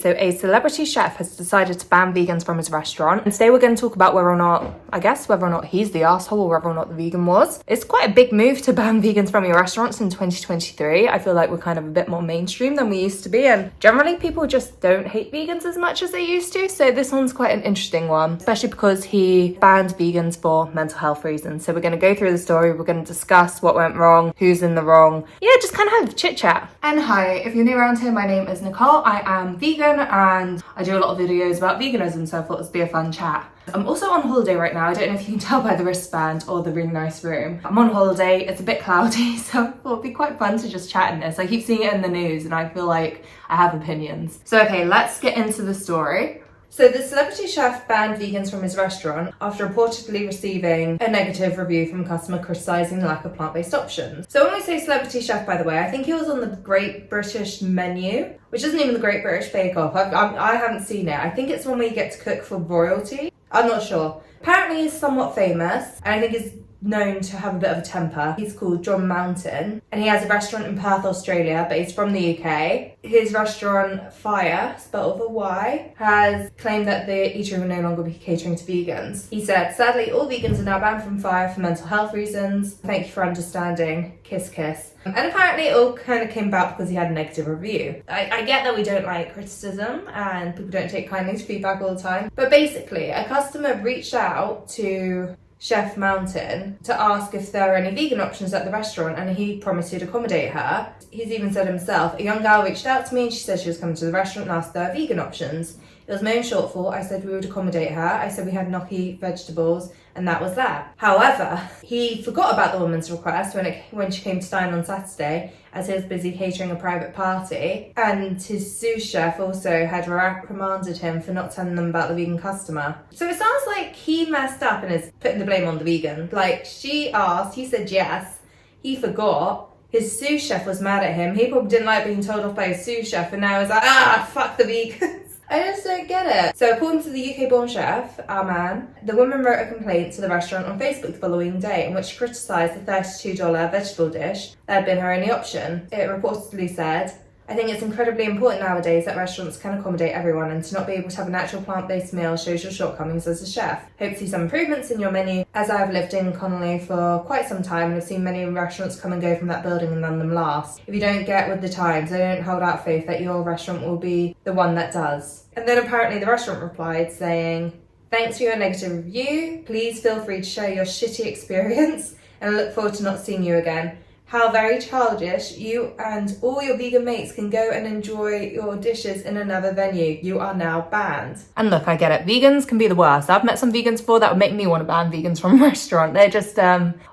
So a celebrity chef has decided to ban vegans from his restaurant. And today we're going to talk about whether or not he's the asshole or whether or not the vegan was. It's quite a big move to ban vegans from your restaurants in 2023. I feel like we're kind of a bit more mainstream than we used to be. And generally people just don't hate vegans as much as they used to. So this one's quite an interesting one, especially because he banned vegans for mental health reasons. So we're going to go through the story. We're going to discuss what went wrong, who's in the wrong. Yeah, just kind of have a chit chat. And hi, if you're new around here, my name is Nicole. I am vegan and I do a lot of videos about veganism, so I thought this would be a fun chat. I'm also on holiday right now. I don't know if you can tell by the wristband or the really nice room. I'm on holiday, it's a bit cloudy, so I thought it'd be quite fun to just chat in this. I keep seeing it in the news and I feel like I have opinions. So okay, let's get into the story. So the celebrity chef banned vegans from his restaurant after reportedly receiving a negative review from a customer criticising the lack of plant-based options. So when we say celebrity chef, by the way, I think he was on the Great British Menu, which isn't even the Great British Bake Off. I haven't seen it. I think it's one where you get to cook for royalty. I'm not sure. Apparently he's somewhat famous, and I think he's known to have a bit of a temper. He's called John Mountain and he has a restaurant in Perth, Australia, but he's from the UK. His restaurant Fyre, spelled with a Y, has claimed that the eatery will no longer be catering to vegans. He said, "Sadly, all vegans are now banned from Fyre for mental health reasons. Thank you for understanding. Kiss, kiss." And apparently it all kind of came about because he had a negative review. I get that we don't like criticism and people don't take kindly to feedback all the time, but basically a customer reached out to Chef Mountain to ask if there are any vegan options at the restaurant, and he promised he'd accommodate her. He's even said himself, "A young girl reached out to me and she said she was coming to the restaurant and asked if there are vegan options. It was my own short fault. I said we would accommodate her. I said we had gnocchi, vegetables, and that was that." However, he forgot about the woman's request when she came to dine on Saturday, as he was busy catering a private party, and his sous chef also had reprimanded him for not telling them about the vegan customer. So it sounds like he messed up and is putting the blame on the vegan. Like, she asked, he said yes, he forgot, his sous chef was mad at him, he probably didn't like being told off by his sous chef, and now he's like, fuck the vegans. I just don't get it. So according to the UK-born chef, our man, the woman wrote a complaint to the restaurant on Facebook the following day in which she criticised the $32 vegetable dish that had been her only option. It reportedly said, "I think it's incredibly important nowadays that restaurants can accommodate everyone, and to not be able to have a natural plant-based meal shows your shortcomings as a chef. Hope to see some improvements in your menu, as I have lived in Connolly for quite some time and have seen many restaurants come and go from that building and none of them last. If you don't get with the times, I don't hold out faith that your restaurant will be the one that does." And then apparently the restaurant replied saying, "Thanks for your negative review. Please feel free to share your shitty experience and I look forward to not seeing you again. How very childish. You and all your vegan mates can go and enjoy your dishes in another venue. You are now banned." And look, I get it. Vegans can be the worst. I've met some vegans before that would make me want to ban vegans from a restaurant. They're just,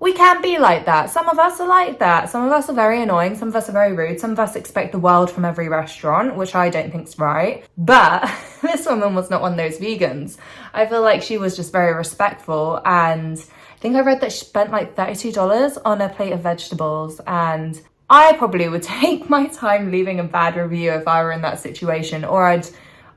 we can't be like that. Some of us are like that. Some of us are very annoying. Some of us are very rude. Some of us expect the world from every restaurant, which I don't think's right. But this woman was not one of those vegans. I feel like she was just very respectful, and I think I read that she spent like $32 on a plate of vegetables, and I probably would take my time leaving a bad review if I were in that situation, or I'd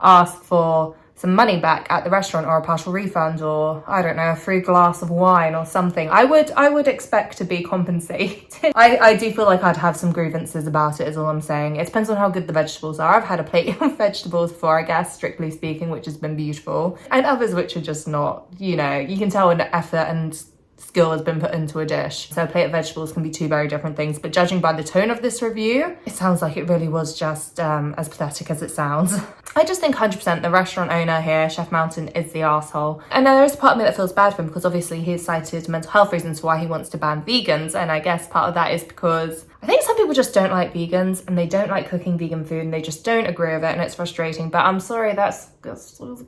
ask for some money back at the restaurant or a partial refund, or I don't know, a free glass of wine or something. I would expect to be compensated. I do feel like I'd have some grievances about it, is all I'm saying. It depends on how good the vegetables are. I've had a plate of vegetables before, I guess, strictly speaking, which has been beautiful, and others which are just not, you know, you can tell an effort and skill has been put into a dish. So a plate of vegetables can be two very different things, but judging by the tone of this review, it sounds like it really was just as pathetic as it sounds. I just think 100% the restaurant owner here, Chef Mountain, is the arsehole. And there is a part of me that feels bad for him because obviously he cited mental health reasons for why he wants to ban vegans, and I guess part of that is because I think some people just don't like vegans and they don't like cooking vegan food and they just don't agree with it, and it's frustrating. But I'm sorry, that's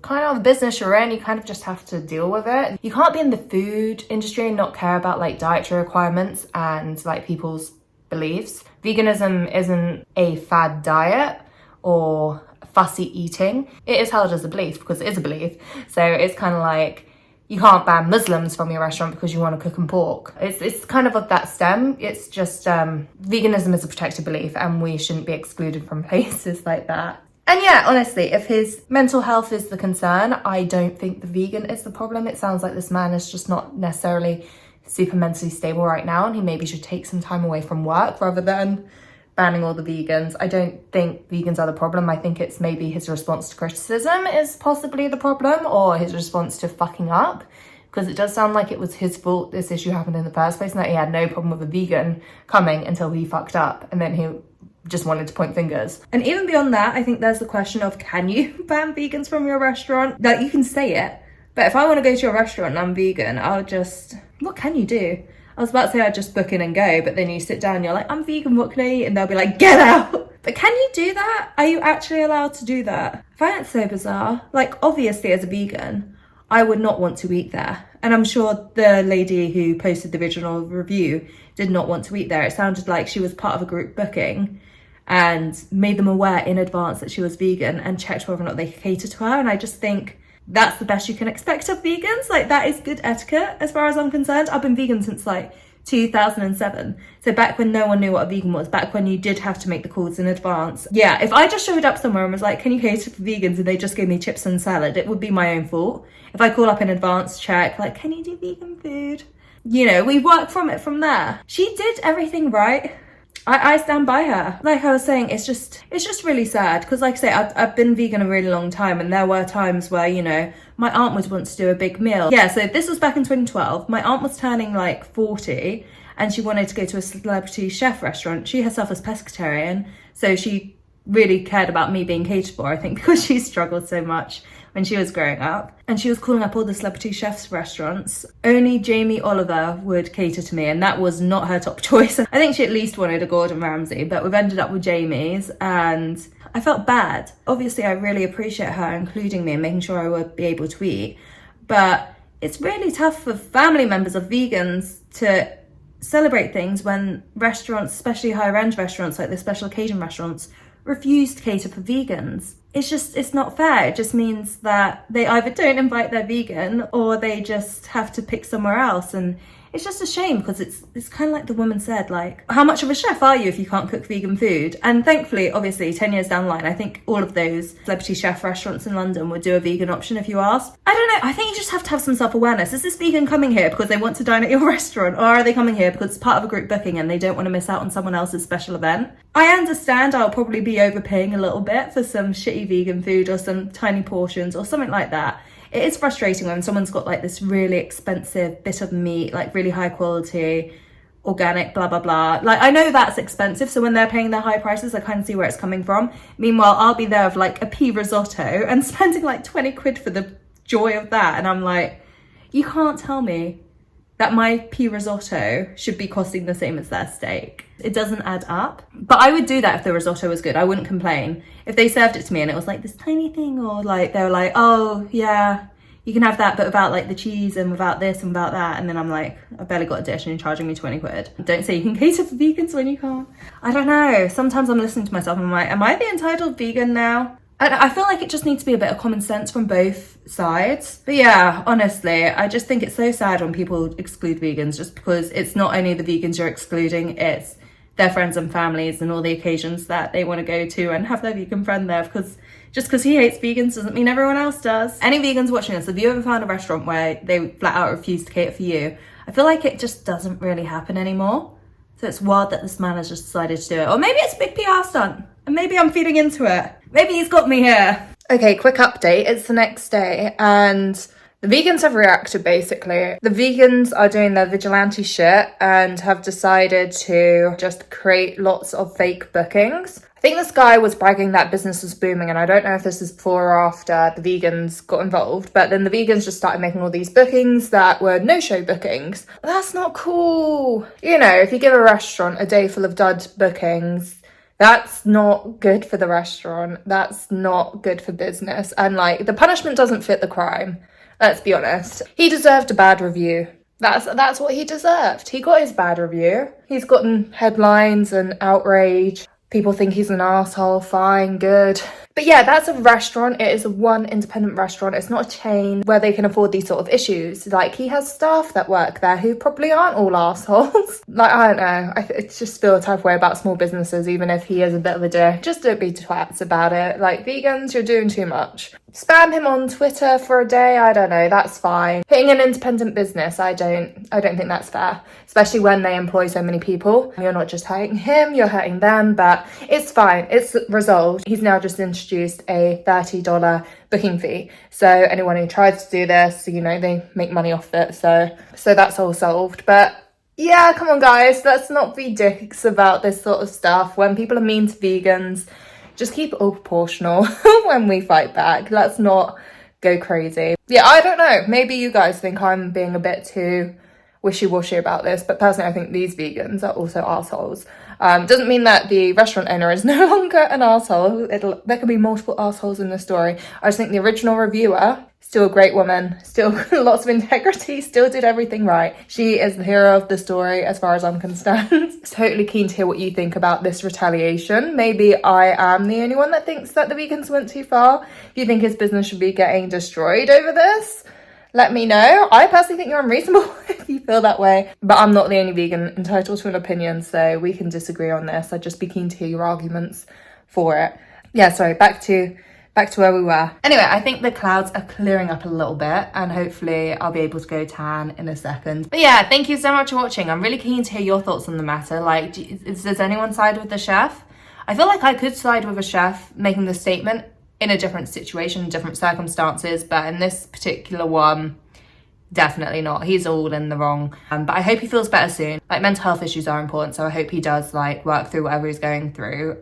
kind of the business you're in. You kind of just have to deal with it. You can't be in the food industry and not care about like dietary requirements and like people's beliefs. Veganism isn't a fad diet or fussy eating. It is held as a belief because it is a belief. So it's kind of like, you can't ban Muslims from your restaurant because you want to cook and pork. It's kind of that stem. It's just veganism is a protected belief and we shouldn't be excluded from places like that. And yeah, honestly, if his mental health is the concern, I don't think the vegan is the problem. It sounds like this man is just not necessarily super mentally stable right now, and he maybe should take some time away from work rather than banning all the vegans. I don't think vegans are the problem. I think it's maybe his response to criticism is possibly the problem, or his response to fucking up. Because it does sound like it was his fault this issue happened in the first place, and that he had no problem with a vegan coming until he fucked up, and then he just wanted to point fingers. And even beyond that, I think there's the question of, can you ban vegans from your restaurant? Like, you can say it, but if I want to go to your restaurant and I'm vegan, what can you do? I was about to say I'd just book in and go, but then you sit down and you're like, I'm vegan, what can I eat? And they'll be like, get out! But can you do that? Are you actually allowed to do that? I find it so bizarre. Like, obviously as a vegan, I would not want to eat there. And I'm sure the lady who posted the original review did not want to eat there. It sounded like she was part of a group booking and made them aware in advance that she was vegan and checked whether or not they could cater to her. And I just think that's the best you can expect of vegans. Like, that is good etiquette as far as I'm concerned. I've been vegan since like 2007. So back when no one knew what a vegan was, back when you did have to make the calls in advance. Yeah, if I just showed up somewhere and was like, can you cater for vegans? And they just gave me chips and salad, it would be my own fault. If I call up in advance, check, like, can you do vegan food? You know, we work from it from there. She did everything right. I stand by her. Like I was saying, it's just really sad. Because like I say, I've been vegan a really long time, and there were times where, you know, my aunt would want to do a big meal. Yeah, so this was back in 2012. My aunt was turning like 40 and she wanted to go to a celebrity chef restaurant. She herself was pescatarian, so she really cared about me being catered for, I think, because she struggled so much when she was growing up. And she was calling up all the celebrity chefs restaurants. Only Jamie Oliver would cater to me, and that was not her top choice. I think she at least wanted a Gordon Ramsay, but we've ended up with Jamie's, and I felt bad. Obviously, I really appreciate her including me and making sure I would be able to eat, but it's really tough for family members of vegans to celebrate things when restaurants, especially higher end restaurants like the special occasion restaurants, refuse to cater for vegans. It's not fair. It just means that they either don't invite their vegan or they just have to pick somewhere else. And it's just a shame, because it's kind of like the woman said, like, how much of a chef are you if you can't cook vegan food? And thankfully, obviously, 10 years down the line, I think all of those celebrity chef restaurants in London would do a vegan option if you asked. I don't know. I think you just have to have some self-awareness. Is this vegan coming here because they want to dine at your restaurant? Or are they coming here because it's part of a group booking and they don't want to miss out on someone else's special event? I understand I'll probably be overpaying a little bit for some shitty vegan food or some tiny portions or something like that. It is frustrating when someone's got like this really expensive bit of meat, like really high quality, organic, blah, blah, blah. Like, I know that's expensive, so when they're paying their high prices, I kind of see where it's coming from. Meanwhile, I'll be there with like a pea risotto and spending like 20 quid for the joy of that. And I'm like, you can't tell me that my pea risotto should be costing the same as their steak. It doesn't add up. But I would do that if the risotto was good. I wouldn't complain. If they served it to me and it was like this tiny thing, or like they were like, oh yeah, you can have that but without like the cheese and without this and without that, and then I'm like, I barely got a dish and you're charging me 20 quid. Don't say you can cater for vegans when you can't. I don't know. Sometimes I'm listening to myself and I'm like, am I the entitled vegan now? I feel like it just needs to be a bit of common sense from both sides. But yeah, honestly, I just think it's so sad when people exclude vegans, just because it's not only the vegans you're excluding, it's their friends and families and all the occasions that they want to go to and have their vegan friend there, because just because he hates vegans doesn't mean everyone else does. Any vegans watching this, have you ever found a restaurant where they flat out refuse to cater for you? I feel like it just doesn't really happen anymore. So it's wild that this man has just decided to do it. Or maybe it's a big PR stunt, and maybe I'm feeding into it. Maybe he's got me here. Okay, quick update. It's the next day and the vegans have reacted, basically. The vegans are doing their vigilante shit and have decided to just create lots of fake bookings. I think this guy was bragging that business was booming, and I don't know if this is before or after the vegans got involved, but then the vegans just started making all these bookings that were no-show bookings. That's not cool. You know, if you give a restaurant a day full of dud bookings, that's not good for the restaurant. That's not good for business. And like, the punishment doesn't fit the crime. Let's be honest. He deserved a bad review. That's what he deserved. He got his bad review. He's gotten headlines and outrage. People think he's an arsehole. Fine, good. But yeah, that's a restaurant. It is one independent restaurant. It's not a chain where they can afford these sort of issues. Like, he has staff that work there who probably aren't all assholes. Like, I don't know. I just feel a type of way about small businesses, even if he is a bit of a dick. Just don't be twats about it. Like, vegans, you're doing too much. Spam him on Twitter for a day, I don't know, that's fine. Hitting an independent business, I don't think that's fair, especially when they employ so many people. You're not just hurting him, you're hurting them, but it's fine, it's resolved. He's now just introduced a $30 booking fee. So anyone who tries to do this, you know, they make money off it. So that's all solved. But yeah, come on guys, let's not be dicks about this sort of stuff. When people are mean to vegans, just keep it all proportional when we fight back. Let's not go crazy. Yeah, I don't know. Maybe you guys think I'm being a bit too wishy-washy about this, but personally I think these vegans are also arseholes. Doesn't mean that the restaurant owner is no longer an arsehole. There could be multiple arseholes in the story. I just think the original reviewer, still a great woman, still lots of integrity, still did everything right. She is the hero of the story as far as I'm concerned. Totally keen to hear what you think about this retaliation. Maybe I am the only one that thinks that the vegans went too far. If you think his business should be getting destroyed over this, let me know. I personally think you're unreasonable if you feel that way, but I'm not the only vegan entitled to an opinion, so we can disagree on this. I'd just be keen to hear your arguments for it. Yeah, sorry, back to where we were. Anyway, I think the clouds are clearing up a little bit and hopefully I'll be able to go tan in a second. But yeah, thank you so much for watching. I'm really keen to hear your thoughts on the matter. Like, does anyone side with the chef? I feel like I could side with a chef making this statement in a different situation, different circumstances, but in this particular one, definitely not. He's all in the wrong. But I hope he feels better soon. Like, mental health issues are important, so I hope he does like work through whatever he's going through.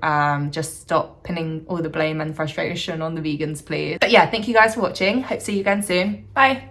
Just stop pinning all the blame and frustration on the vegans, please. But yeah, thank you guys for watching. Hope to see you again soon. Bye.